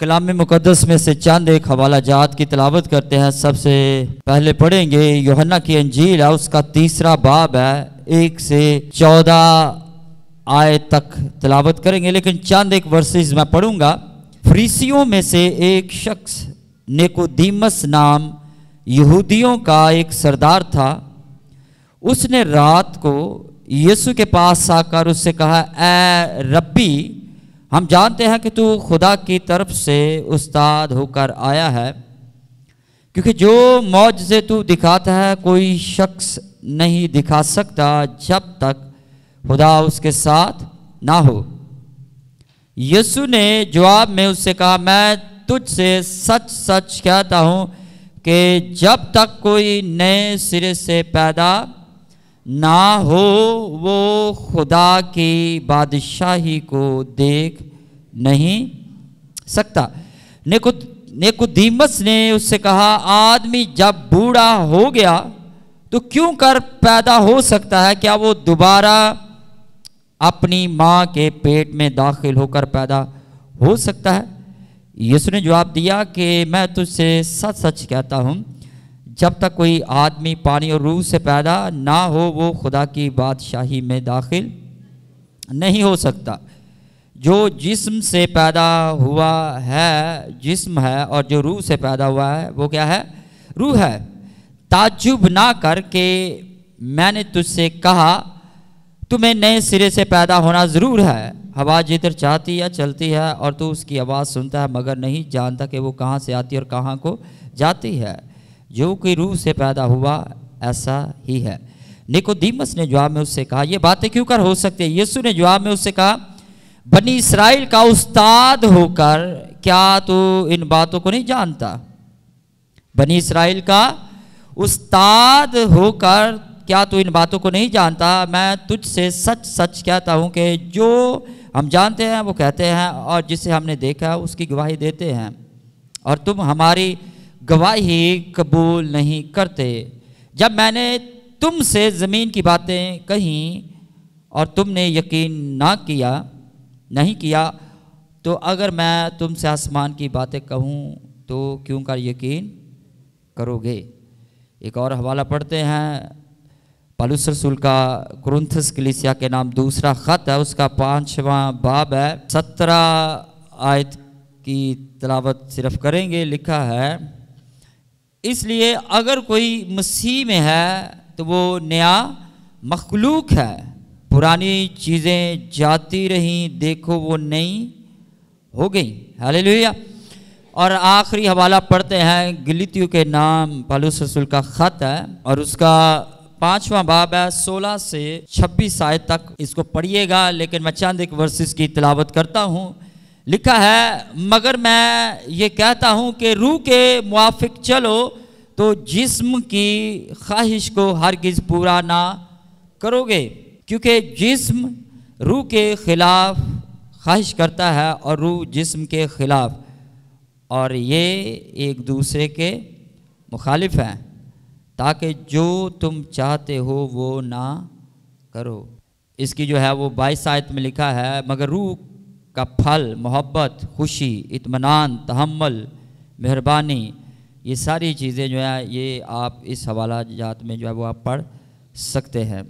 کلام مقدس میں سے چند ایک حوالہ جات کی تلاوت کرتے ہیں۔ سب سے پہلے پڑھیں گے یوحنا کی انجیل ہے، اس کا 3 باب ہے، 1 سے 14 آیت تک تلاوت کریں گے، لیکن چند ایک ورسز میں پڑھوں گا۔ فریسیوں میں سے ایک شخص نیکودیمس نام یہودیوں کا ایک سردار تھا۔ اس نے رات کو یسوع کے پاس آ کر اس سے کہا، اے ربی، ہم جانتے ہیں کہ تو خدا کی طرف سے استاد ہو کر آیا ہے، کیونکہ جو معجزے تو دکھاتا ہے کوئی شخص نہیں دکھا سکتا جب تک خدا اس کے ساتھ نہ ہو۔ یسوع نے جواب میں اس سے کہا، میں تجھ سے سچ سچ کہتا ہوں کہ جب تک کوئی نئے سرے سے پیدا نہ ہو وہ خدا کی بادشاہی کو دیکھ نہیں سکتا۔ نیکودیمس نے اس سے کہا، آدمی جب بوڑھا ہو گیا تو کیوں کر پیدا ہو سکتا ہے؟ کیا وہ دوبارہ اپنی ماں کے پیٹ میں داخل ہو کر پیدا ہو سکتا ہے؟ یسوع نے جواب دیا کہ میں تجھ سے سچ سچ کہتا ہوں، جب تک کوئی آدمی پانی اور روح سے پیدا نہ ہو وہ خدا کی بادشاہی میں داخل نہیں ہو سکتا۔ جو جسم سے پیدا ہوا ہے جسم ہے، اور جو روح سے پیدا ہوا ہے وہ کیا ہے؟ روح ہے۔ تعجب نہ کر کہ میں نے تجھ سے کہا تمہیں نئے سرے سے پیدا ہونا ضرور ہے۔ ہوا جدھر چاہتی ہے چلتی ہے اور تو اس کی آواز سنتا ہے مگر نہیں جانتا کہ وہ کہاں سے آتی ہے اور کہاں کو جاتی ہے۔ جو کوئی روح سے پیدا ہوا ایسا ہی ہے۔ نیکودیمس نے جواب میں اس سے کہا، یہ باتیں کیوں کر ہو سکتی ہیں؟ یسوع نے جواب میں اس سے کہا، بنی اسرائیل کا استاد ہو کر کیا تو ان باتوں کو نہیں جانتا؟ بنی اسرائیل کا استاد ہو کر کیا تو ان باتوں کو نہیں جانتا؟ میں تجھ سے سچ سچ کہتا ہوں کہ جو ہم جانتے ہیں وہ کہتے ہیں اور جسے ہم نے دیکھا اس کی گواہی دیتے ہیں، اور تم ہماری گواہی قبول نہیں کرتے۔ جب میں نے تم سے زمین کی باتیں کہیں اور تم نے یقین نہیں کیا تو اگر میں تم سے آسمان کی باتیں کہوں تو کیوں کر یقین کرو گے؟ ایک اور حوالہ پڑھتے ہیں، پالوس رسول کا کرنتھس کلیسیا کے نام دوسرا خط ہے، اس کا 5واں باب ہے، 17 آیت کی تلاوت صرف کریں گے۔ لکھا ہے، اس لیے اگر کوئی مسیح میں ہے تو وہ نیا مخلوق ہے، پرانی چیزیں جاتی رہیں، دیکھو وہ نئی ہو گئی۔ ہاللیلویہ۔ اور آخری حوالہ پڑھتے ہیں، گلیتیوں کے نام پالوس رسول کا خط ہے اور اس کا 5واں باب ہے، 16 سے 26 آیت تک اس کو پڑھیے گا، لیکن میں چند ایک ورسز کی تلاوت کرتا ہوں۔ لکھا ہے، مگر میں یہ کہتا ہوں کہ روح کے موافق چلو تو جسم کی خواہش کو ہرگز پورا نہ کرو گے، کیونکہ جسم روح کے خلاف خواہش کرتا ہے اور روح جسم کے خلاف، اور یہ ایک دوسرے کے مخالف ہیں، تاکہ جو تم چاہتے ہو وہ نہ کرو۔ اس کی جو ہے وہ 22 آیت میں لکھا ہے، مگر روح کا پھل محبت، خوشی، اطمینان، تحمل، مہربانی، یہ ساری چیزیں جو ہے یہ آپ اس حوالہ جات میں جو ہے وہ آپ پڑھ سکتے ہیں۔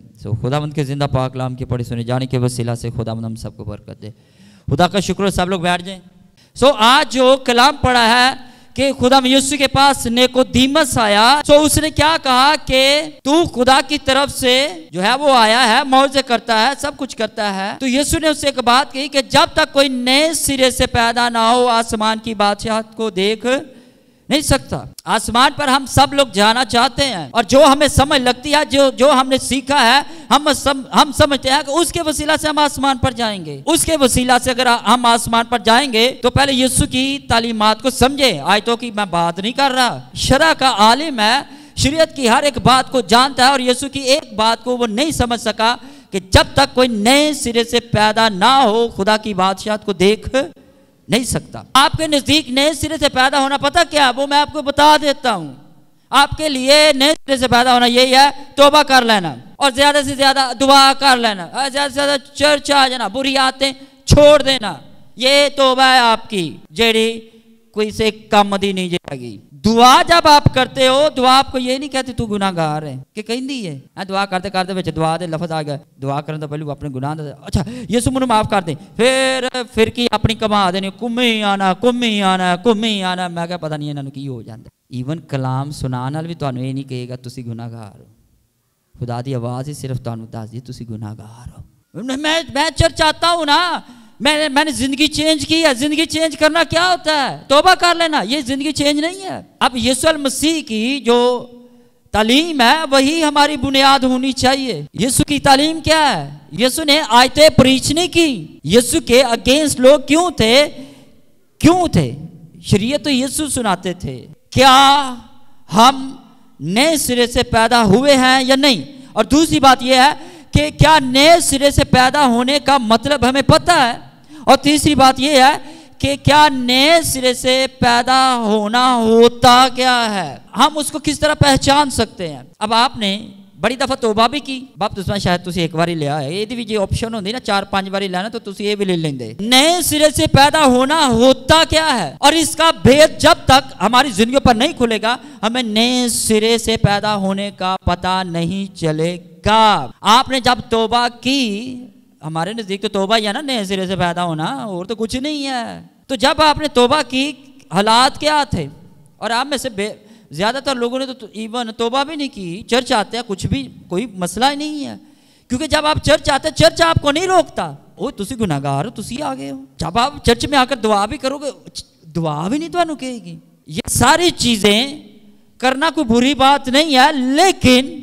خداوند کے زندہ پاک کلام کی پڑھی سنی جانے کے وسیلہ سے خداوند ہم سب کو برکت دے۔ خدا کا شکر، سب لوگ بیٹھ جائیں۔ آج جو کلام پڑھا ہے کہ خدا یسوع کے پاس نیکودیمس آیا، اس نے کیا کہا کہ تو خدا کی طرف سے جو ہے وہ آیا ہے، معجزے کرتا ہے، سب کچھ کرتا ہے۔ تو یسوع نے اس سے ایک بات کہی کہ جب تک کوئی نئے سرے سے پیدا نہ ہو آسمان کی بادشاہت کو دیکھ نہیں سکتا۔ آسمان پر ہم سب لوگ جانا چاہتے ہیں، اور جو ہمیں سمجھ لگتی ہے، جو ہم نے سیکھا ہے، ہم سمجھتے ہیں کہ اس کے وسیلہ سے ہم آسمان پر جائیں گے۔ اس کے وسیلہ سے اگر ہم آسمان پر جائیں گے تو پہلے یسوع کی تعلیمات کو سمجھے۔ آیتوں کی میں بات نہیں کر رہا، شرع کا عالم ہے، شریعت کی ہر ایک بات کو جانتا ہے، اور یسوع کی ایک بات کو وہ نہیں سمجھ سکا کہ جب تک کوئی نئے سرے سے پیدا نہ ہو خدا کی بادشاہت کو دیکھ نہیں سکتا۔ آپ کے نزدیک نئے سرے سے پیدا ہونا پتہ کیا؟ وہ میں آپ کو بتا دیتا ہوں۔ آپ کے لیے نئے سرے سے پیدا ہونا یہی ہے، توبہ کر لینا اور زیادہ سے زیادہ دعا کر لینا، زیادہ سے زیادہ چرچ آ جانا، بری عادتیں چھوڑ دینا۔ یہ توبہ ہے آپ کی، جیڑی کوئی سے کام دی نہیں جائے گی. دعا جب آپ کرتے ہو دعا آپ کو یہ نہیں کہتی تو گناہ گار ہے کہ کہیں دی ہے. دعا کرتے کرتے بچے دعا دے لفظ آ گیا, دعا کرنے تو پہلے وہ اپنے گناہ دے اچھا یسو منو معاف کر دیں, پھر کی اپنی کما دینی کمی آنا کمی آنا کمی آنا. میں کہا پتہ نہیں انہوں نے کی ہو جاتا. ایون کلام سنان وال بھی تمہیں یہ نہیں کہے گا تسی گناہ گار ہو. خدا دی آواز ہی صرف تمہیں دس دی تسی گناہ گار ہو. میں چرچ آتا ہوں نا, میں نے زندگی چینج کی ہے. زندگی چینج کرنا کیا ہوتا ہے؟ توبہ کر لینا. یہ زندگی چینج نہیں ہے. اب یسوع المسیح کی جو تعلیم ہے وہی ہماری بنیاد ہونی چاہیے. یسوع کی تعلیم کیا ہے؟ یسوع نے آیتیں پریچ نہیں کی. یسوع کے اگینسٹ لوگ کیوں تھے؟ شریعت تو یسوع سناتے تھے. کیا ہم نئے سرے سے پیدا ہوئے ہیں یا نہیں؟ اور دوسری بات یہ ہے کہ کیا نئے سرے سے پیدا ہونے کا مطلب ہمیں پتہ ہے؟ اور تیسری بات یہ ہے کہ کیا نئے سرے سے پیدا ہونا ہوتا کیا ہے؟ ہم اس کو کس طرح پہچان سکتے ہیں؟ اب آپ نے بڑی دفعہ توبہ بھی کی, بپتسمہ شاید تسی ایک باری لیا ہے, یہ بھی آپشن ہوندی نا 4-5 باری لینا تو تسی یہ بھی لے لیندے. نئے سرے سے پیدا ہونا ہوتا کیا ہے؟ اور اس کا بھید جب تک ہماری زندگیوں پر نہیں کھلے گا ہمیں نئے سرے سے پیدا ہونے کا پتہ نہیں چلے گا. آپ نے جب توبہ کی, ہمارے نزدیک تو توبہ ہی ہے نا نئے سرے سے پیدا ہونا, اور تو کچھ نہیں ہے. تو جب آپ نے توبہ کی حالات کیا تھے؟ اور آپ میں سے زیادہ تر لوگوں نے تو ایون توبہ بھی نہیں کی, چرچ آتے ہیں کچھ بھی کوئی مسئلہ ہی نہیں ہے. کیونکہ جب آپ چرچ آتے ہیں چرچ آپ کو نہیں روکتا. اوہ تسی گناہ گار ہو, تسی آگے ہو. جب آپ چرچ میں آ کر دعا بھی کرو گے دعا بھی نہیں تو انہوں کہے گی. یہ ساری چیزیں کرنا کوئی بری بات نہیں ہے, لیکن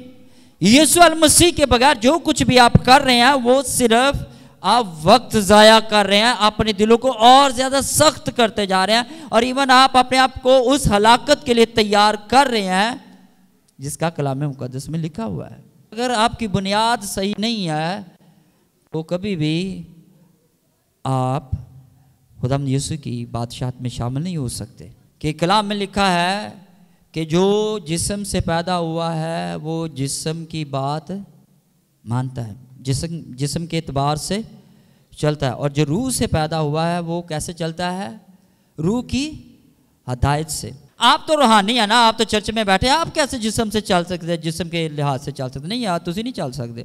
یسوع المسیح کے بغیر جو کچھ بھی آپ کر رہے ہیں وہ صرف آپ وقت ضائع کر رہے ہیں, اپنے دلوں کو اور زیادہ سخت کرتے جا رہے ہیں, اور ایون آپ اپنے آپ کو اس ہلاکت کے لیے تیار کر رہے ہیں جس کا کلام مقدس میں لکھا ہوا ہے. اگر آپ کی بنیاد صحیح نہیں ہے تو کبھی بھی آپ خداوند یسوع کی بادشاہت میں شامل نہیں ہو سکتے. کہ کلام میں لکھا ہے کہ جو جسم سے پیدا ہوا ہے وہ جسم کی بات مانتا ہے, جسم کے اعتبار سے چلتا ہے, اور جو روح سے پیدا ہوا ہے وہ کیسے چلتا ہے؟ روح کی ہدایت سے. آپ تو روحانی ہے نا, آپ تو چرچ میں بیٹھے, آپ کیسے جسم سے چل سکتے, جسم کے لحاظ سے چل سکتے؟ نہیں یار تسی نہیں چل سکتے.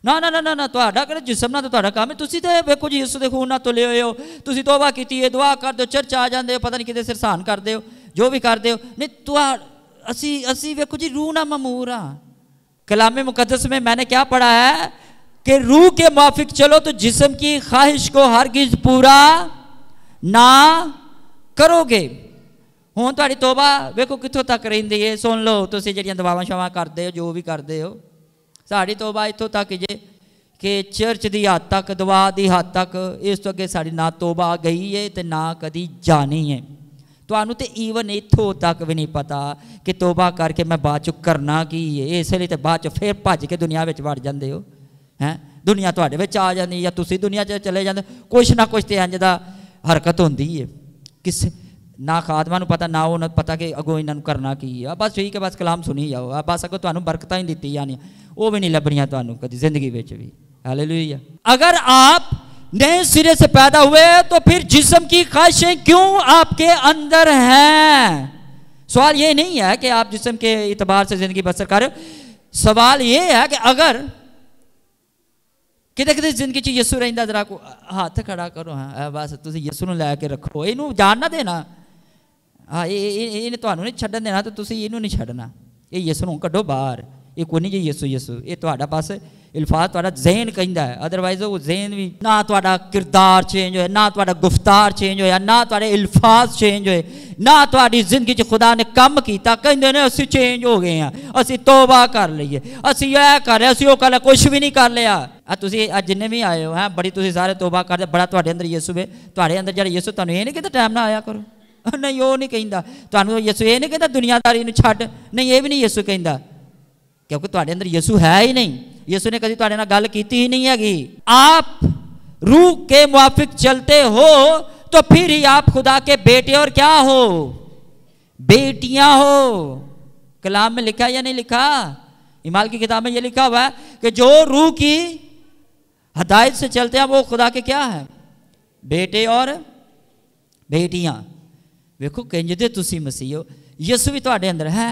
نا تہاڈا کہ جسم نہ تو تہاڈا کام ہے. تسی تے ویکھو جی یسوع دے خون نہ تلے ہوئے ہو, تسی توبہ کیتی ہے, دعا کر دو, چرچ آ جاندے ہو, پتہ نہیں کتے سرسان کر دے ہو, جو بھی کر دے ہو. نہیں تو اسی ویکھو جی روح نہ مامور ہاں. کلام مقدس میں نے کیا پڑھا ہے کہ روح کے موافق چلو تو جسم کی خواہش کو ہرگز پورا نہ کرو گے. ہوں تہاڈی توبہ ویکھو کتھوں تک رہندی ہے. سن لو تسی جڑیاں دعاواں شواں کردے ہو, جو بھی کردے ہو, ساڑی توبہ اتھوں تک جے کہ چرچ دی حد تک, دعا دی حد تک, اس تو اگے ساڑی نہ توبہ گئی ہے تے نہ کدی جانی ہے. تانوں تے ایون اتھوں تک بھی نہیں پتا کہ توبہ کر کے میں بعد چ کرنا کی ہے. اس لیے تے بعد چ پھر بھج کے دنیا وچ وڑ جاندے ہو. دنیا تواڈے وچ آ جاندی یا تسی دنیا چ چلے جاندے, کچھ نہ کچھ تے انج دا حرکت ہوندی ہے. کس نہ خادماں نوں پتا نہ انہاں پتا کہ اگوں انہاں نوں کرنا کی ہے. بس ٹھیک ہے, بس کلام سنی جاؤ, بس اگوں تانوں برکتاں ہی دتی جانیاں, وہ بھی نہیں لبنیاں تانوں کدی زندگی وچ بھی. ہالےلویا. اگر آپ نئے سرے سے پیدا ہوئے تو پھر جسم کی خواہشیں کیوں آپ کے اندر ہیں؟ سوال یہ نہیں ہے کہ آپ جسم کے اعتبار سے زندگی بسر کر رہے ہو. سوال یہ ہے کہ اگر کدے زندگی چ یسوع رہندا, ذرا کو ہاتھ کھڑا کرو. ہاں بس تسی یسوع نوں لے کے رکھو, اینوں جان نہ دینا. ہاں یہ تانوں نہیں چھڈن دینا تو تسی اینوں نہیں چھڈنا. یہ یسوع نوں کڈو باہر. یہ کوئی نہیں جی یسوع, یہ تہاڈا بس الفاظ تہاڈا ذہن کہندا ہے. ادروائز وہ ذہن بھی نہ تہاڈا کردار چینج ہوئے, نہ تہاڈا گفتار چینج ہویا, نہ تہاڈے الفاظ چینج ہوئے, نہ تہاڈی زندگی چ خدا نے کم کیتا. کہندے نے اسی چینج ہو گئے ہیں, اسی توبہ کر لئیے, اسی یہ کر رہے, اسی وہ کر لیا, کچھ بھی نہیں کر لیا. تسی جن بھی آئے ہو ہیں بڑی تسی سارے توبہ کر دے, بڑا تہاڈے اندر یسوع ہے. تہاڈے اندر جڑا یسوع تانوں یہ نہیں کہندا ٹائم نہ آیا کرو, نہیں وہ نہیں کہندا. تانوں یسوع یہ نہیں کہندا دنیا داری نوں چھڈ, نہیں یہ بھی نہیں یسوع کہندا, کیونکہ تہاڈے اندر یسوع ہے ہی نہیں. یسوع نے کبھی تہاڈے نال گل کیتی ہی نہیں ہے. آپ روح کے موافق چلتے ہو تو پھر ہی آپ خدا کے بیٹے اور کیا ہو, بیٹیاں ہو. کلام میں لکھا یا نہیں لکھا؟ اعمال کی کتاب میں یہ لکھا ہوا ہے کہ جو روح کی ہدایت سے چلتے ہیں وہ خدا کے کیا ہیں, بیٹے اور بیٹیاں. ਵੇਖੋ ਕਿੰਜ ਦੇ ਤੁਸੀਂ ਮਸੀਹ ਹੋ, ਯਿਸੂ ਵੀ ਤੁਹਾਡੇ ਅੰਦਰ ਹੈ,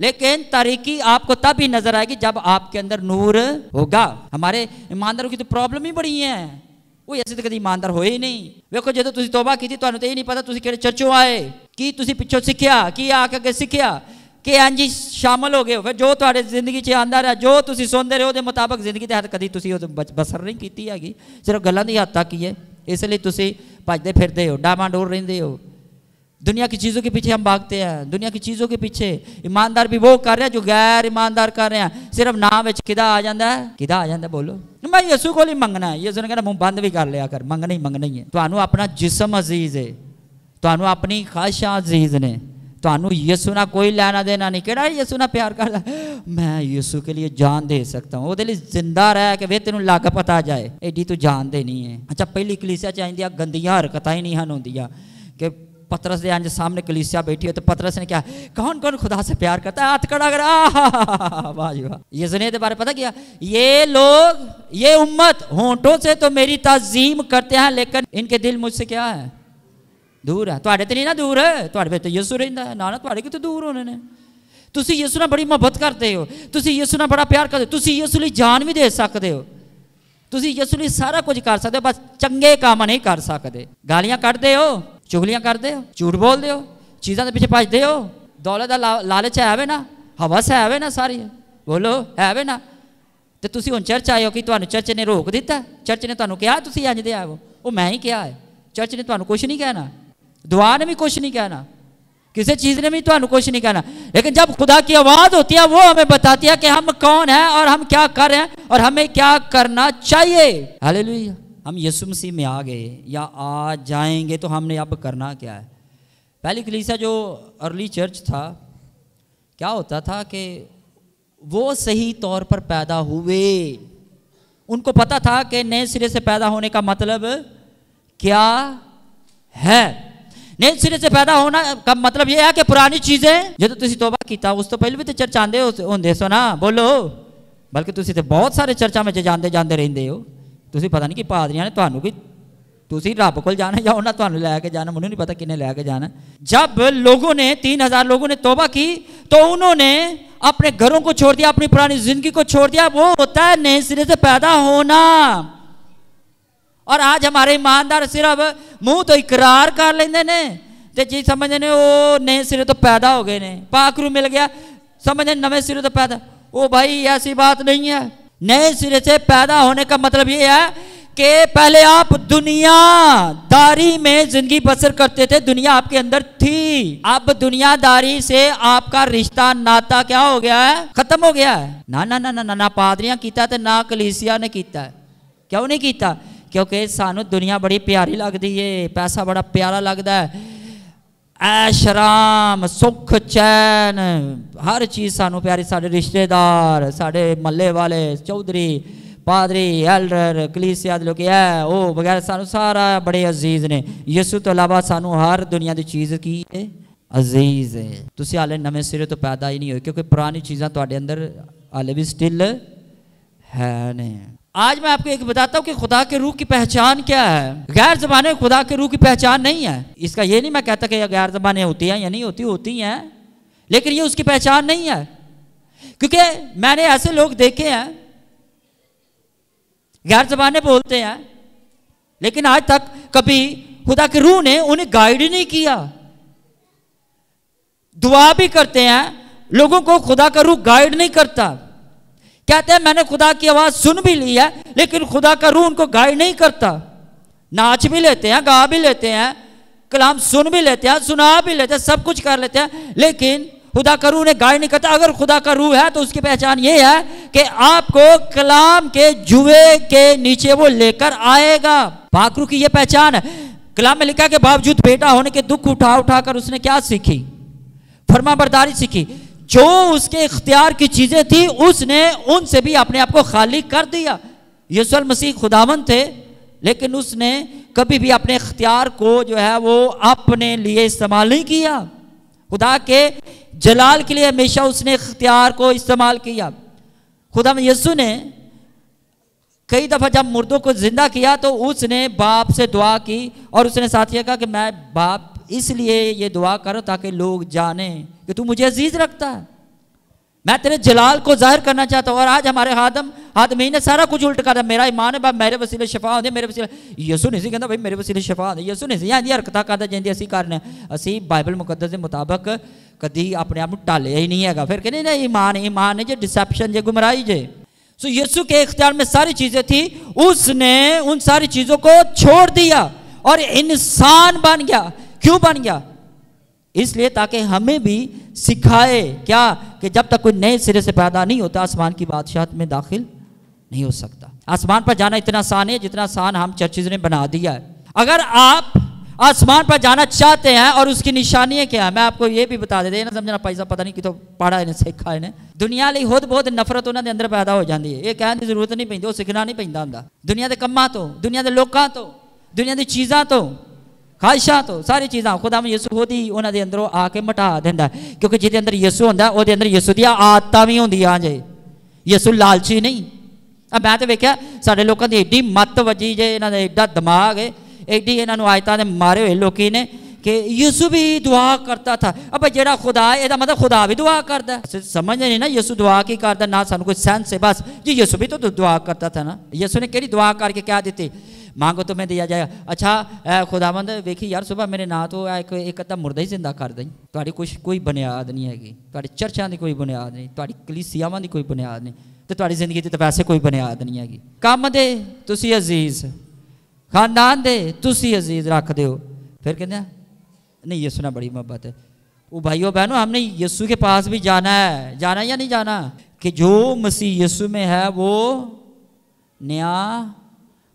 لیکن تاریکی آپ کو تب ہی نظر آئے گی جب آپ کے اندر نور ہوگا. ہمارے ایمانداروں کی تو پرابلم ہی بڑی ہیں. وہ ایسے تو کدی ایماندار ہوئے ہی نہیں. ویکھو جدوں تسی توبہ کیتی تانوں تے یہ نہیں پتا تسی کہڑے چرچوں آئے, کی تسی پچھوں سیکھیا, کی آ کے سیکھیا, کہ انجی شامل ہو گئے ہو. پھر جو تہاڈے زندگی چ آندا رہا, جو تسی سنتے رہے او دے مطابق زندگی تحت کدی تسی بسر نہیں کیتی ہے, صرف گلاں دی حد تک ہی ہے. اس لیے تسی بھجدے پھردے ہو, ڈاواں ڈول رہندے ہو. دنیا کی چیزوں کے پیچھے ہم بھاگتے ہیں, دنیا کی چیزوں کے پیچھے. ایماندار بھی وہ کر رہے ہیں جو غیر ایماندار کر رہے ہیں. صرف نام وچ کدا آ جاندا ہے, کدا آ جاندا ہے, بولو میں یسوع کول ہی منگنا ہے. یسوع نے کہنا منہ بند بھی کر لیا کر, منگنا ہی ہے. تانوں اپنا جسم عزیز ہے, تانوں اپنی خواہشاں عزیز نے, تانوں یسوع نہ کوئی لینا دینا نہیں. کہڑا یسوع نہ پیار کردا, میں یسوع کے لیے جان دے سکتا ہوں. وہ دے لئی زندہ رہ کے وے تینوں لگ پتا جائے ایڈی تو جان دے نہیں ہے. اچھا پہلی کلیسیا چ آئندیاں گندیاں حرکتاں ہی نہیں ہن ہوندیاں کہ پترس دے انج سامنے کلیسیا بیٹھی ہو تو پترس نے کیا کون کون خدا سے پیار کرتا ہے, ہاتھ کھڑا کر. واہ جی واہ. یسوع نے بارے پتہ کیا, یہ لوگ یہ امت ہونٹوں سے تو میری تعظیم کرتے ہیں لیکن ان کے دل مجھ سے کیا ہے, دور ہے. تواڈے تے نہیں نا دور ہے, تواڈے وچ تے یسوع رہندا ہے. نا تواڈے کتے دور ہونے نے. تسی یسوع نال بڑی محبت کرتے ہو, تسی یسوع نال بڑا پیار کرتے ہو, تسی یسوع لئی جان بھی دے سکتے ہو, تسی یسوع لئی سارا کچھ کر سکتے ہو, بس چنگے کام نہیں کر سکتے. گالیاں کڈدے ہو, چگلیاں کرتے ہو, جھوٹ بول دے ہو, چیزاں دے پیچھے بھجدے ہو, دولت دا لالچ ہے وے نا, ہوس ہے وے نا, ساری بولو ہے وے نا. تے تسی ہن چرچ آئے ہو کہ تانوں چرچ نے روک دیتا, چرچ نے تانوں کہا تسی انج دے آئے ہو, وہ میں ہی کیا ہے. چرچ نے تانوں کچھ نہیں کہنا, دعا نے بھی کچھ نہیں کہنا, کسی چیز نے بھی تانوں کچھ نہیں کہنا. لیکن جب خدا کی آواز ہوتی ہے وہ ہمیں بتاتی ہے کہ ہم کون ہیں اور ہم کیا کر رہے ہیں اور ہمیں کیا کرنا چاہیے. ہاللیلویہ. ہم یسوع مسیح میں آ گئے یا آ جائیں گے تو ہم نے اب کرنا کیا ہے. پہلی کلیسیا جو ارلی چرچ تھا, کیا ہوتا تھا کہ وہ صحیح طور پر پیدا ہوئے. ان کو پتا تھا کہ نئے سرے سے پیدا ہونے کا مطلب کیا ہے. نئے سرے سے پیدا ہونا کا مطلب یہ ہے کہ پرانی چیزیں جب تسی توبہ کیتا اس تو پہلے بھی تو چرچ آندے ہوندے سو نا, بولو. بلکہ تسی تے بہت سارے چرچاں میں جاندے رہندے ہو. تسی پتہ نہیں کہ پادریاں نے تانوں کی تسی رب کول جانا یا انہاں تانوں لے کے جانا, مجھے نہیں پتا کنے لے کے جانا. جب لوگوں نے 3000 لوگوں نے توبہ کی تو انہوں نے اپنے گھروں کو چھوڑ دیا, اپنی پرانی زندگی کو چھوڑ دیا. وہ ہوتا ہے نئے سرے سے پیدا ہونا. اور آج ہمارے ایماندار صرف منہ تو اقرار کر لیندے نے تے جی سمجھنے نے وہ نئے سرے تو پیدا ہو گئے نے, پاک روح مل گیا سمجھنے نئے سرے تو پیدا. او بھائی ایسی بات نہیں ہے. نئے سرے سے پیدا ہونے کا مطلب یہ ہے کہ پہلے آپ دنیا داری میں زندگی بسر کرتے تھے, دنیا آپ کے اندر تھی. اب دنیا داری سے آپ کا رشتہ ناتا کیا ہو گیا ہے, ختم ہو گیا ہے. نہ پادریاں کیتا ہے نہ کلیسیا نے کیتا ہے. کیوں نہیں کیتا؟ کیونکہ سانو دنیا بڑی پیاری لگتی ہے, پیسہ بڑا پیارا لگتا ہے, عیش آرام سکھ چین ہر چیز سانو پیاری. سارے رشتے دار, سارے محلے والے, چودھری, پادری, ایلڈر, کلیسیا دے لوگ ہے او وغیرہ سانو سارا بڑے عزیز نے. یسوع تو علاوہ سانو ہر دنیا دی چیز کی ہے عزیز ہے. تسی ہالے نویں سرے تو پیدا ہی نہیں ہوئے کیونکہ پرانی چیزاں تواڈے اندر ہالے بھی سٹل ہے نہیں. آج میں آپ کو ایک بتاتا ہوں کہ خدا کے روح کی پہچان کیا ہے. غیر زبانیں خدا کے روح کی پہچان نہیں ہے. اس کا یہ نہیں میں کہتا کہ غیر زبانیں ہوتی ہیں یا نہیں ہوتی ہیں, لیکن یہ اس کی پہچان نہیں ہے. کیونکہ میں نے ایسے لوگ دیکھے ہیں غیر زبانیں بولتے ہیں لیکن آج تک کبھی خدا کے روح نے انہیں گائیڈ نہیں کیا. دعا بھی کرتے ہیں, لوگوں کو خدا کا روح گائیڈ نہیں کرتا. کہتے ہیں میں نے خدا کی آواز سن بھی لی ہے لیکن خدا کا روح ان کو گائیڈ نہیں کرتا. ناچ بھی لیتے ہیں, گا بھی لیتے ہیں, کلام سن بھی لیتے ہیں, سنا بھی لیتے ہیں, سب کچھ کر لیتے ہیں لیکن خدا کا روح نے گائیڈ نہیں کرتا. اگر خدا کا روح ہے تو اس کی پہچان یہ ہے کہ آپ کو کلام کے جوے کے نیچے وہ لے کر آئے گا. پاک روح کی یہ پہچان ہے. کلام میں لکھا کہ باوجود بیٹا ہونے کے دکھ اٹھا کر اس نے کیا سیکھی, فرما برداری سیکھی. جو اس کے اختیار کی چیزیں تھی اس نے ان سے بھی اپنے آپ کو خالی کر دیا. یسوع المسیح خداوند تھے لیکن اس نے کبھی بھی اپنے اختیار کو جو ہے وہ اپنے لیے استعمال نہیں کیا. خدا کے جلال کے لیے ہمیشہ اس نے اختیار کو استعمال کیا. خدا یسوع نے کئی دفعہ جب مردوں کو زندہ کیا تو اس نے باپ سے دعا کی اور اس نے ساتھ یہ کہا کہ میں باپ اس لیے یہ دعا کرو تاکہ لوگ جانیں کہ تو مجھے عزیز رکھتا ہے. میں تیرے جلال کو ظاہر کرنا چاہتا ہوں. اور آج ہمارے خادمین نے سارا کچھ الٹ کر. میرا ایمان ہے میرے وسیلے شفا ہوندی, میرے وسیلے یسوع نہیں سی کہندا بھائی میرے وسیلے شفا ہوندی. یسوع نہیں سی ایں حرکتاں کردا جیندی اسی کرنے. اسی بائبل مقدس دے مطابق کدی اپنے آپ ٹالیا ہی نہیں ہے گا. پھر کہنے نا ایمان ہے جے ڈسیپشن جے گمراہی جے. سو یسوع کے اختیار میں ساری چیزیں تھی, اس نے ان ساری چیزوں کو چھوڑ دیا اور انسان بن گیا. کیوں بن گیا؟ اس لیے تاکہ ہمیں بھی سکھائے کیا کہ جب تک کوئی نئے سرے سے پیدا نہیں ہوتا آسمان کی بادشاہت میں داخل نہیں ہو سکتا. آسمان پر جانا اتنا آسان ہے جتنا آسان ہم چرچز نے بنا دیا ہے. اگر آپ آسمان پر جانا چاہتے ہیں اور اس کی نشانی کیا ہے, میں آپ کو یہ بھی بتا دیتے ہیں نا, سمجھنا پیسہ پتہ نہیں کتوں پڑھا ہے سکھا ہے. دنیا لی خود بہت نفرت انہوں نے اندر پیدا ہو جاتی ہے. یہ کہنے کی ضرورت نہیں پہنتی, وہ سکھنا نہیں پہنتا ہوں. دنیا دے کماں تو, دنیا دے لوکاں تو, دنیا دی چیزاں تو, خواہشاں تو, ساری چیزاں خدا میں یسوع خود ہی انہوں دے اندروں آ کے مٹا دیندا ہے. کیونکہ جہدے اندر یسوع ہوندا ہے وہ دے اندر یسوع دی عادتاں وی ہوندیاں جے. یسوع لالچی نہیں. اب میں تے ویکھیا ساڈے لوکاں دی ایڈی مت وجی جے, انہاں دا ایڈا دماغ ہے, ایڈی انہاں نوں آیتاں دے مارے ہوئے لوکی نے کہ یسوع بھی دعا کرتا تھا. اب جیڑا خدا ہے یہ مطلب خدا بھی دعا کرتا ہے. سمجھ نہیں نا یسوع دعا کی کرتا, نہ سانوں کوئی سینس ہے. بس جی یسوع بھی تو دعا کرتا تھا نا. یسوع نے کیڑی دعا کر کے کیا دیتی, مانگو تو میں دیا جائے گا. اچھا خداوند ویکھی یار صبح میرے نا تو ایک ادھا مردہ ہی زندہ کر دیں. تہاڈی کچھ کوئی بنیاد نہیں ہے گی, تہاڈی چرچاں دی کوئی بنیاد نہیں, تہاڈی کلیسیاواں دی کوئی بنیاد نہیں, تے تہاڈی زندگی دی تے ویسے کوئی بنیاد نہیں ہے گی. کام دے تسی عزیز, خاندان دے تسی عزیز رکھ دیو. پھر کہندے نہیں یسوع نے بڑی محبت ہے. وہ بھائیو بہنوں ہم نے یسوع کے پاس بھی جانا ہے. جانا یا نہیں جانا؟ کہ جو مسیح یسوع میں ہے وہ نیا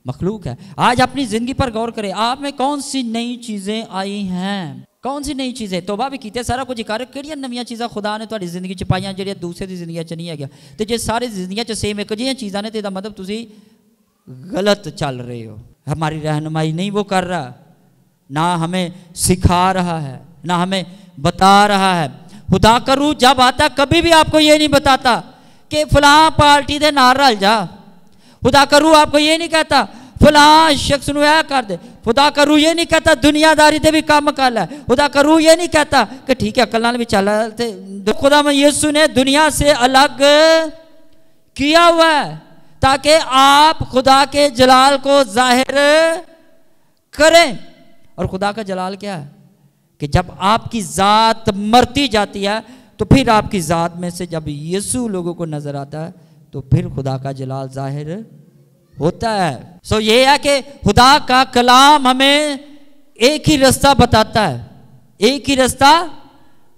مخلوق ہے. آج اپنی زندگی پر غور کریں, آپ میں کون سی نئی چیزیں آئی ہیں, کون سی نئی چیزیں. توبہ بھی کیتے, سارا کچھ کر, کہڑیاں نویاں چیزاں خدا نے تہاڈی زندگی چ پائیاں جہڑیاں دوسرے دی زندگی چ نہیں ہے گیا. تے جے ساری زندگیاں چ سیم ایک جہیاں چیزاں نے تے دا مطلب تسی غلط چل رہے ہو. ہماری رہنمائی نہیں وہ کر رہا, نہ ہمیں سکھا رہا ہے, نہ ہمیں بتا رہا ہے. خدا کا روح جب آتا کبھی بھی آپ کو یہ نہیں بتاتا کہ فلاں پارٹی دے نال رل جا. خدا کا روح آپ کو یہ نہیں کہتا فلاں شخص نو اے کر دے. خدا کا روح یہ نہیں کہتا دنیا داری دے بھی کام کر لے. خدا کا روح یہ نہیں کہتا کہ ٹھیک ہے عقل نال بھی چل. خدا میں یسوع نے دنیا سے الگ کیا ہوا ہے تاکہ آپ خدا کے جلال کو ظاہر کریں. اور خدا کا جلال کیا ہے کہ جب آپ کی ذات مرتی جاتی ہے تو پھر آپ کی ذات میں سے جب یسوع لوگوں کو نظر آتا ہے تو پھر خدا کا جلال ظاہر ہوتا ہے. سو یہ ہے کہ خدا کا کلام ہمیں ایک ہی رستہ بتاتا ہے, ایک ہی رستہ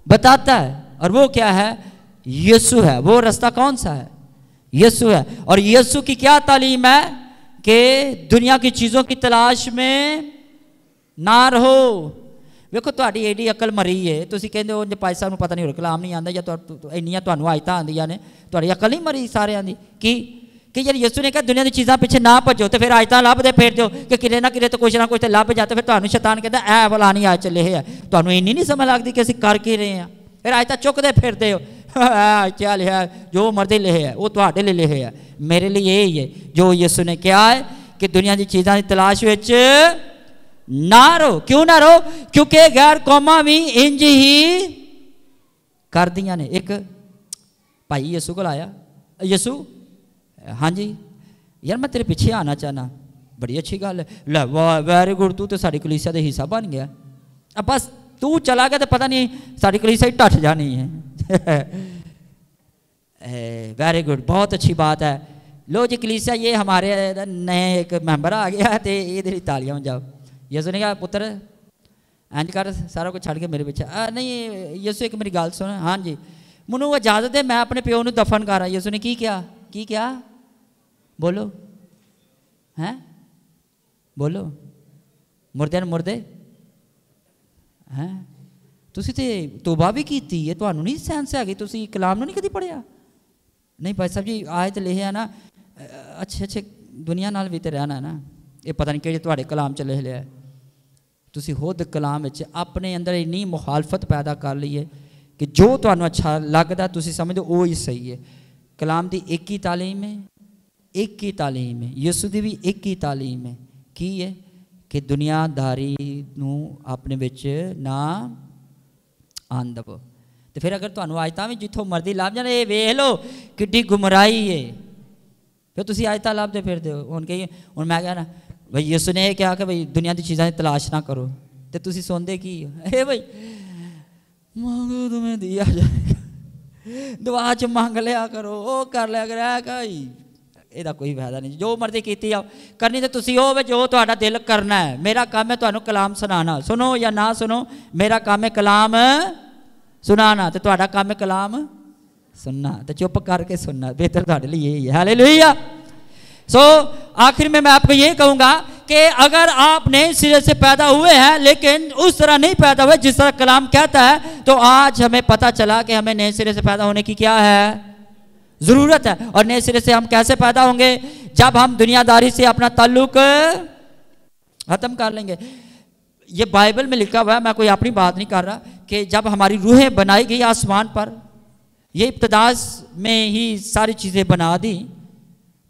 بتاتا ہے, اور وہ کیا ہے؟ یسوع ہے. وہ رستہ کون سا ہے؟ یسوع ہے. اور یسوع کی کیا تعلیم ہے کہ دنیا کی چیزوں کی تلاش میں نہ رہو. ویکھو تہاڈی ایڈی عقل مری ہے, تسی کہندے ہو جے پائی صاحب نوں پتہ نہیں ہو کلام نہیں آندا یا اینیاں تہانوں آیتاں آندیاں نے, تہاڈی عقل نہیں مری سارے آندی کی کہ یار یسوع نے کہا دنیا دی چیزاں پیچھے نہ بھجو. تے پھر آیتاں لب دے پھر جو کہ کدے نہ کدے تے کچھ نہ کچھ تے لب جاتے. پھر تہانوں شیطان کہندا اے فلانی آیت چلے ہے, تہانوں اینی نہیں سمجھ لگدی کہ اسی کر کے رہے ہیں. پھر آیتاں چکدے پھردے ہو, کیا لکھا ہے جو مرضی لکھے ہے وہ تہاڈے لیے لکھے ہے, میرے لیے یہی ہے جو یسوع نے کیا ہے کہ دنیا دی چیزاں دی تلاش وچ نہ رہو. کیوں نہ رہو؟ کیونکہ غیر قوماں بھی انج ہی کر دیاں نے. ایک بھائی یسوع کول آیا, یسوع ہاں جی یار میں تیرے پیچھے آنا چاہنا. بڑی اچھی گل ہے, لے ویری گڈ, تو ساری کلیسیا دے حصہ بن گیا. اب بس تو چلا گیا تو پتہ نہیں ساری کلیسیا ہی ٹٹ جانی ہے. ویری گڈ, بہت اچھی بات ہے. لو جی کلیسیا یہ ہمارے نئے ایک ممبر آ گیا ہے تو یہ تالیاں جاؤ. یسوع نے کہا پتر انج کر سارا کچھ چھڑ کے میرے پیچھے. نہیں یسوع ایک میری گل سن, ہاں جی منوں اجازت ہے میں اپنے پیو نوں دفن کر رہا. یسوع نے کی کیا بولو ہیں, بولو مردے نے مردے ہیں. تسی تے توبہ بھی کیتی ہے, تانوں نہیں سینس ہے گی, تسی کلام نوں نہیں کدی پڑھیا؟ نہیں بھائی صاحب جی آیت لکھیا نا, اچھے دنیا نال بھی تے رہنا ہے نا. یہ پتہ نہیں کہ تہاڈے کلام چ لکھ لیا ہے. تسی خود کلام وچ اپنے اندر اتنی مخالفت پیدا کر لی ہے کہ جو تانوں اچھا لگدا تسی سمجھو وہی صحیح ہے. کلام دی ایک ہی تعلیم ہے, ایک ہی تعلیم ہے. یسوع دی بھی ایک ہی تعلیم ہے. کی ہے کہ دنیا داری نوں اپنے وچ نہ آن دو. تو پھر اگر تمہیں آیتاں بھی جتوں مرضی لب جان یہ ویخ لو کڈی گمراہی ہے پھر تسی آیتاں لبدے پھردے ہو ہن کہیے ہن میں کہنا بھائی یسو نے یہ کہا کہ بھائی دنیا کی چیزاں کی تلاش نہ کرو تو تسی سوندے کی اے بھائی مانگو تمہیں دیا جائے گا دعا چ مانگ لیا کرو وہ کر لیا کرو یہ کوئی فائدہ نہیں جو مرضی کیتی آؤ کرنی تو تسی ہو جو تہاڈا دل کرنا ہے میرا کام ہے تمہیں کلام سنانا سنو یا نہ سنو میرا کام ہے کلام سنانا تو تہاڈا کام ہے کلام سننا تو چپ کر کے سننا بہتر تہاڈے لیے یہی ہے ہالےلویا سو آخر میں آپ کو یہ کہوں گا کہ اگر آپ نئے سرے سے پیدا ہوئے ہیں لیکن اس طرح نہیں پیدا ہوئے جس طرح کلام کہتا ہے تو آج ہمیں پتہ چلا کہ ہمیں نئے سرے سے پیدا ہونے کی کیا ہے ضرورت ہے اور نئے سرے سے ہم کیسے پیدا ہوں گے جب ہم دنیا داری سے اپنا تعلق ختم کر لیں گے یہ بائبل میں لکھا ہوا ہے میں کوئی اپنی بات نہیں کر رہا کہ جب ہماری روحیں بنائی گئی آسمان پر یہ ابتدا میں ہی ساری چیزیں بنا دی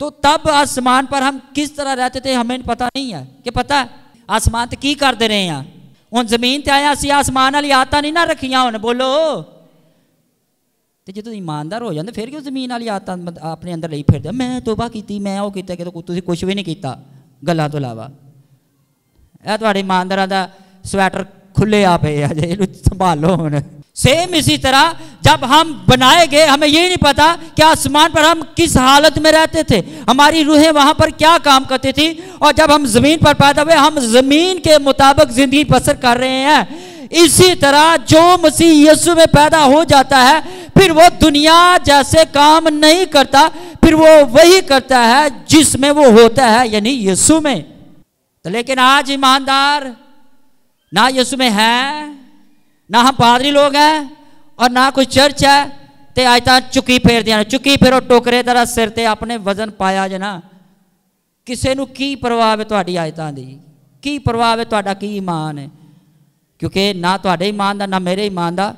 تو تب آسمان پر ہم کس طرح رہتے تھے ہمیں پتہ نہیں ہے کہ پتہ ہے آسمان تے کی کرتے رہے ہیں ہن زمین تے آیا اسی آسمان والی عادتاں نہیں نہ رکھیاں ہن بولو تے جدوں ایماندار ہو جاندے پھر کیوں زمین والی عادتاں اپنے اندر لئی پھردے میں توبہ کیتی میں او کیتا کہ تسی کچھ بھی نہیں کیتا گلاں تو علاوہ اے تہاڈے ایمانداراں دا سویٹر کھلے آ پئے جے اینوں سنبھالو ہن سیم اسی طرح جب ہم بنائے گئے ہمیں یہ نہیں پتا کہ آسمان پر ہم کس حالت میں رہتے تھے ہماری روحیں وہاں پر کیا کام کرتی تھی اور جب ہم زمین پر پیدا ہوئے ہم زمین کے مطابق زندگی بسر کر رہے ہیں اسی طرح جو مسیح یسوع میں پیدا ہو جاتا ہے پھر وہ دنیا جیسے کام نہیں کرتا پھر وہ وہی کرتا ہے جس میں وہ ہوتا ہے یعنی یسوع میں تو لیکن آج ایماندار نہ یسوع میں ہے نہ ہم پادری لوگ ہیں اور نہ کوئی چرچ ہے تے آیتاں چکی پھیر دیا چکی پھیرو ٹوکرے طرح سر تے اپنے وزن پایا جنا کسے نو کی پرواہ ہے تہاڈی آیتاں دی کی پرواہ ہے تہاڈا کی ایمان ہے کیونکہ نہ تہاڈے ایمان دا نہ میرے ایمان دا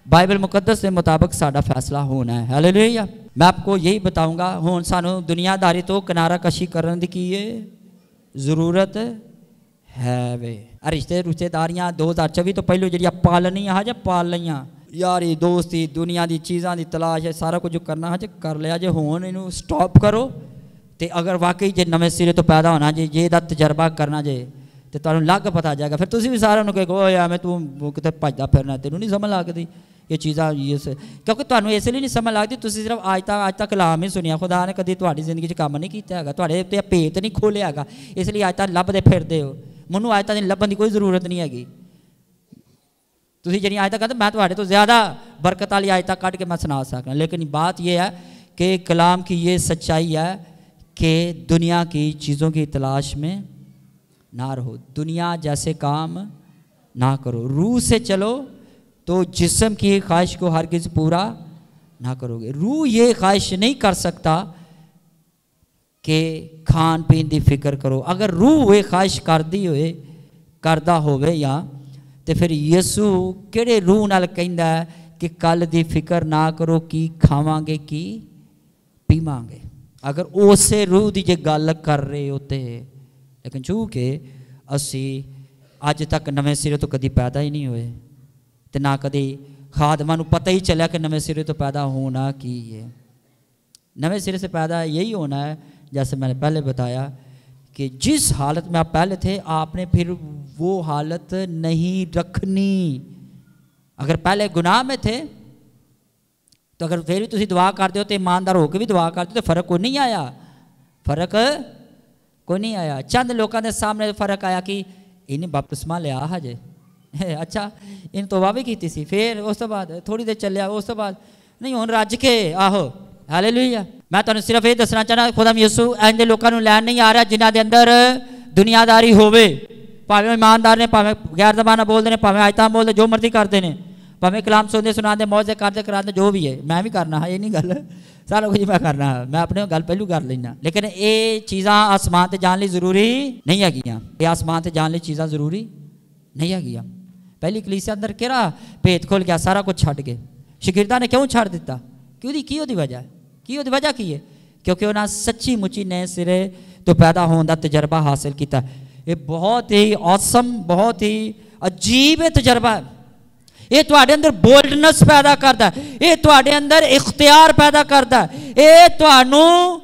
بائبل مقدس کے مطابق ساڈا فیصلہ ہونا ہے ہالےلویا میں آپ کو یہی بتاؤں گا ہن سانو دنیا داری تو کنارہ کشی کرن دی کی ہے ضرورت ہے وے رشتے داریاں 2024 تو پہلو جڑیاں پالنیاں جے پال لیاں یاری دوستی دنیا دی چیزاں دی تلاش ہے سارا کچھ کرنا جے کر لیا جے ہون اینو سٹاپ کرو تے اگر واقعی جے نویں سرے تو پیدا ہونا جے یہ دا تجربہ کرنا جے تے تانوں لگ پتا جائے گا پھر تسی بھی سارے نوں کہو یا میں تو کتے بھجدا پھرنا تینوں نہیں سمجھ لگدی یہ چیزاں کیونکہ تانوں اس لیے نہیں سمجھ لگدی تسی صرف آج تک کلام ہی سنیا خدا نے کدی تہاڈی زندگی 'چ کام نہیں کیتا ہے تہاڈے تے بھیت نہیں کھولیا ہے اس لیے آج تک لبدے پھردے ہو منوں آیتاں دی لبن دی کوئی ضرورت نہیں ہے تسی جڑی آیتاں کہتے میں تہاڈے تو زیادہ برکت والی آیتاں کڈ کے میں سنا سکنا لیکن بات یہ ہے کہ کلام کی یہ سچائی ہے کہ دنیا کی چیزوں کی تلاش میں نہ رہو دنیا جیسے کام نہ کرو روح سے چلو تو جسم کی خواہش کو ہرگز پورا نہ کرو گے روح یہ خواہش نہیں کر سکتا کہ کھان پین دی فکر کرو اگر روح یہ خواہش کردہ ہوئے یا تو پھر یسوع کہڑے روح نال کہندا ہے کہ کل دی فکر نہ کرو کی کھاواں گے کی پیواں گے اگر اسے روح دی جے گل کر رہے ہوتے لیکن چونکہ اسی اج تک نویں سرے تو کدی پیدا ہی نہیں ہوئے تو نہ کدی خادماں نوں پتہ ہی چلیا کہ نویں سرے تو پیدا ہونا کی ہے نویں سرے سے پیدا یہی ہونا ہے جیسے میں نے پہلے بتایا کہ جس حالت میں آپ پہلے تھے آپ نے پھر وہ حالت نہیں رکھنی اگر پہلے گناہ میں تھے تو اگر پھر بھی تسی دعا کرتے ہو تو ایماندار ہو کے بھی دعا کرتے ہو تو فرق کوئی نہیں آیا فرق کوئی نہیں آیا چند لوگوں کے سامنے فرق آیا کہ انہیں بپتسمہ لیا ہجے اچھا ان توبہ بھی کیتی سی پھر اس تو بعد تھوڑی دیر چلیا اس تو بعد نہیں ہن رج کے آہو ہالےلویا میں تمہیں صرف یہ دسنا چاہنا خدا یسوع ایسے لوگوں لین نہیں آ رہا جنہ دے اندر دنیا داری ہوے پاویں ایماندار نے پاویں غیر زبانہ بولتے ہیں پاویں آیتاں بولتے جو مرضی کرتے ہیں پاویں کلام سنتے سناتے موزے کرتے کراتے جو بھی ہے میں بھی کرنا ہے یہ نہیں گل سارا کچھ میں کرنا ہے میں اپنے گل پہلو کر لینا لیکن یہ چیزاں آسمان تے جان لی ضروری نہیں ہے یہ آسمان تے جان لی چیزاں ضروری نہیں ہے پہلی کلیسیا اندر کہڑا بھیت کھول گیا سارا کچھ چھڈ کے شاگرداں نے کیوں چھڈ دیتا کی وجہ ہے وجہ کی ہے کیونکہ انہاں سچی مچی نئے سرے تو پیدا ہونے کا تجربہ حاصل کیتا یہ بہت ہی آسم بہت ہی عجیب تجربہ ہے یہ تواڈے اندر بولڈنس پیدا کرتا ہے، یہ تواڈے اندر اختیار پیدا کرتا ہے، یہ تانوں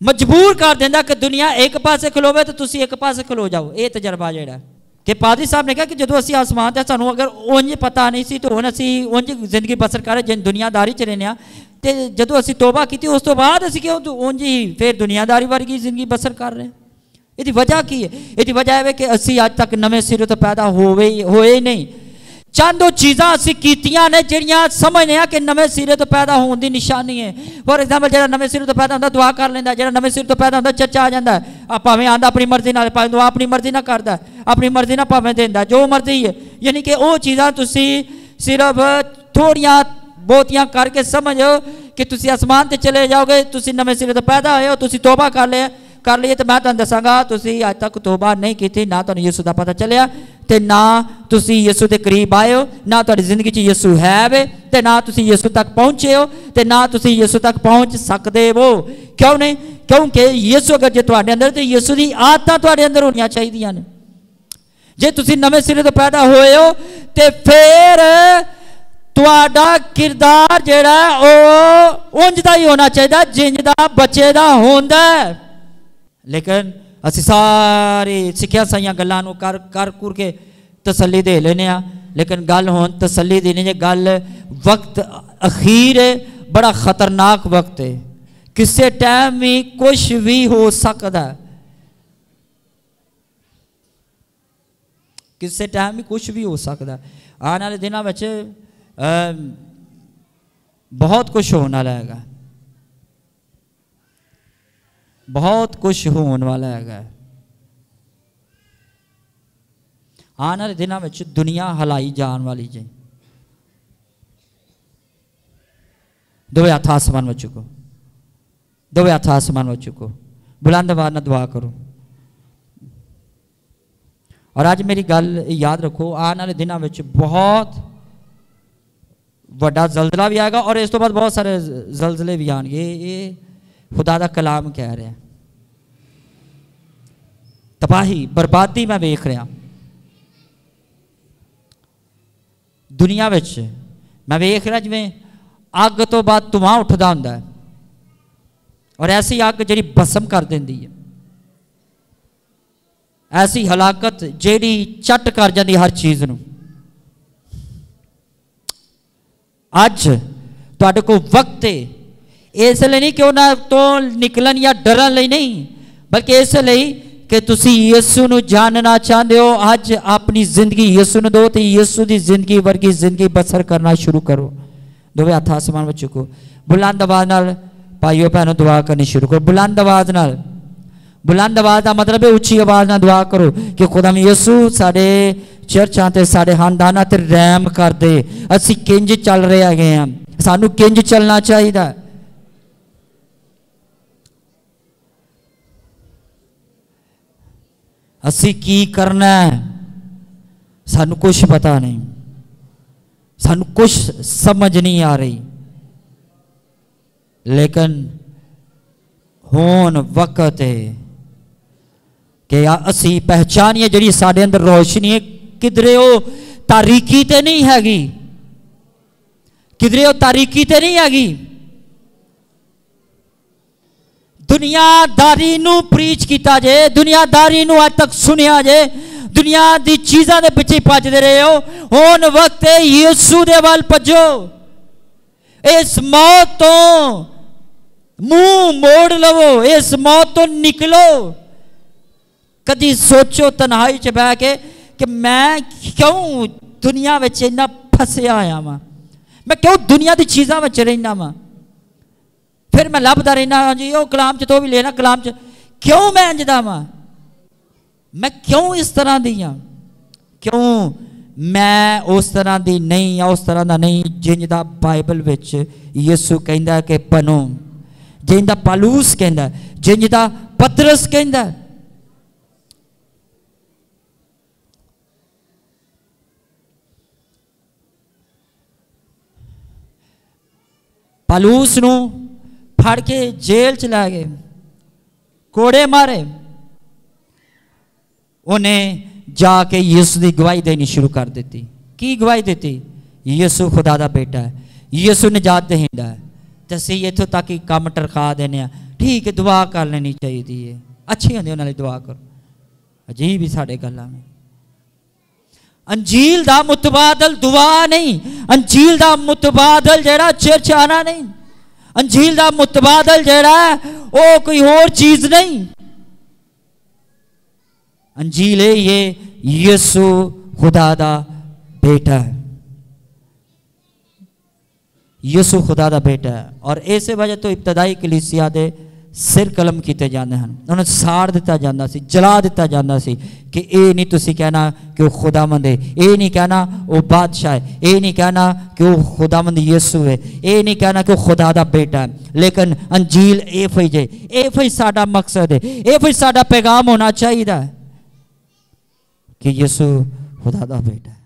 مجبور کر دینا کہ دنیا ایک پاسے کھلوے تو تسی ایک پاسے کھلو جاؤ۔ یہ تجربہ جڑا ہے کہ پادری صاحب نے کہا کہ جدو اسی آسمان تے سانوں اگر اونج پتہ نہیں سی تو ہن اسی اونج زندگی بسر کر رہے دنیا داری چ رہنے تے جدو اسی توبہ کیتی اس تو بعد اسی کہ اونج ہی پھر دنیا داری ورگی زندگی بسر کر رہے ہیں۔ یہ وجہ کی ہے؟ یہ وجہ ہے کہ اسی اج تک نویں سرے تو پیدا ہوئے نہیں۔ چند وہ چیزاں اسی کیتیاں نے جڑیاں سمجھنے ہیں کہ نویں سرے تو پیدا ہون دی نشانی ہے۔ فار ایگزامپل جڑا نویں سرے تو پیدا ہوندا دعا کر لیندا، جڑا نویں سرے تو پیدا ہوندا چرچ آ جاندا ہے، پاویں آندا اپنی مرضی نال، پاویں دعا اپنی مرضی نہ کردا، اپنی مرضی نہ پاویں دیندا، جو مرضی ہے۔ یعنی کہ وہ چیزاں تسی صرف تھوڑیاں بہتیاں کر کے سمجھو کہ تسی آسمان تے چلے جاؤ گے، تسی نویں سرے تو پیدا ہوئے ہو، تسی توبہ کر لیے تو میں تانوں دساں گا تسی اج تک توبہ نہیں کیتی، نہ تانوں یسوع دا پتہ چلیا تے نہ تسی یسوع دے قریب آئے ہو، نہ تہاڈی زندگی چ یسوع ہے وے تے نہ تسی یسوع تک پہنچے ہو تے نہ تسی یسوع تک پہنچ سکدے ہو۔ کیوں نہیں؟ کیونکہ یسوع اگر جے تہاڈے اندر تے یسوع دی عادتاں تہاڈے اندر ہونیاں چاہیدیاں نے۔ جے تسی نویں سرے تو پیدا ہوئے ہو تے پھر تہاڈا کردار جڑا ہے او اونج دا ہی ہونا چاہیدا جنج دا بچے دا ہوندا ہے۔ لیکن اسی سارے سکھیا سائیاں گلاں نو کر کے تسلی دے لینے ہاں، لیکن گل ہون تسلی دی نہیں، گل وقت اخیر ہے، بڑا خطرناک وقت ہے، کسے ٹائم بھی کچھ بھی ہو سکتا ہے، کسے ٹائم بھی کچھ بھی ہو سکتا ہے۔ آنے والے دنوں وچ بہت کچھ ہونے والا ہے، بہت کچھ ہونے والا ہے۔ آنے والے دنوں میں دنیا ہلائی جان والی جائے۔ دوے ہاتھ آسمان وچ چکو، دوے ہاتھ آسمان وچ چکو، بلند آواز نہ دعا کرو۔ اور آج میری گل یاد رکھو، آنے والے دنوں میں بہت بڑا زلزلہ بھی آئے گا، اور اس تو بعد بہت سارے زلزلے بھی آن گے۔ یہ خدا دا کلام کہہ رہے ہیں، تباہی بربادی میں ویکھ رہا دنیا وچ، میں ویکھ رہا جویں اگ تو بعد دھواں اٹھدا ہوندا ہے، اور ایسی اگ جڑی بسم کر دیندی ہے، ایسی ہلاکت جیڑی چٹ کر جاندی ہر چیز نو۔ اج تواڈے کو وقت ہے، اس لیے نہیں کہ انہاں تو نکلن یا ڈرن لئی نہیں، بلکہ اس لیے کہ تسی یسوع نو جاننا چاہتے ہو۔ اج اپنی زندگی یسوع نو دو تے یسوع دی زندگی ورگی زندگی بسر کرنا شروع کرو۔ دوے ہاتھ آسمان وچ چکو، بلند آواز نال بھائیو بہنوں دعا کرنی شروع کرو، بلند آواز نال۔ بلند آواز دا مطلب ہے اچھی آواز نال دعا کرو کہ خدا یسوع ساڈے چرچاں تے ساڈے خانداناں تے رحم کر دے، اسی کنج چل رہے گئے ہیں، سانو کنج چلنا چاہیے۔ اسی کی کرنا ہے سانو کچھ پتا نہیں، سانو کچھ سمجھ نہیں آ رہی، لیکن ہون وقت ہے کہ اسی پہچانیے جڑی ساڈے اندر روشنی ہے، کدھرے وہ تاریکی تے نہیں ہے گی، کدھرے وہ تاریکی تے نہیں ہے گی۔ دنیا داری نو پریچ کیتا جے، دنیا داری نو آج تک سنیا جے، دنیا دی چیزاں دے پیچھے بھج دے رہے ہو، ہون وقت ہے یسوع دے وال بھجو، اس موت تو منہ موڑ لو، اس موت تو نکلو۔ کدی سوچو تنہائی چ بہ کے کہ میں کیوں دنیا وچ اتنا پھسیا آیا وا، میں کیوں دنیا دی چیزاں وچ رہنا وا، پھر میں لبدا رہنا جی وہ کلام چ تو بھی لینا کلام چ، کیوں میں انجدا وا، میں کیوں اس طرح دی ہاں، کیوں میں اس طرح دی نہیں، اس طرح دا نہیں جنج دا بائبل وچ یسوع کہندا ہے کہ بنو، جنج دا پالوس کہندا ہے، جنج دا پترس کہندا ہے۔ پالوس نو پھڑ کے جیل چ لے گئے، کوڑے مارے، انہیں جا کے یسوع دی گواہی دینی شروع کر دیتی۔ کی گواہی دیتی یسو خدا دا بیٹا ہے, یسو نجات دہندہ ہے. تو اسی اتوں تک ہی کام ٹرکا دینے ہیں. ٹھیک ہے دعا کر لینی چاہیے, اچھی ہوندی انہاں لئی دعا کرو. عجیب ہی ساڈے گلاں میں انجیل دا متبادل دعا نہیں, انجیل دا متبادل جیڑا چرچانا نہیں, انجیل دا متبادل جیڑا ہے او کوئی اور چیز نہیں. انجیل ہے یہ یسوع خدا دا بیٹا ہے, یسوع خدا دا بیٹا ہے. اور ایسے وجہ تو ابتدائی کلیسیا دے سر قلم کیتے جاندے ہیں, انہوں ساڑ دیتا جاندہ سی, جلا دیتا جاندہ سی کہ اے نہیں تسی کہنا کہ وہ خدا مند ہے, اے نہیں کہنا وہ بادشاہ ہے, اے نہیں کہنا کہ وہ خدا مند یسوع ہے, اے نہیں کہنا کہ وہ خدا دا بیٹا ہے. لیکن انجیل اے فی جے, اے فی ساڑا مقصد ہے, اے فی ساڑا پیغام ہونا چاہیے کہ یسوع خدا دا بیٹا ہے.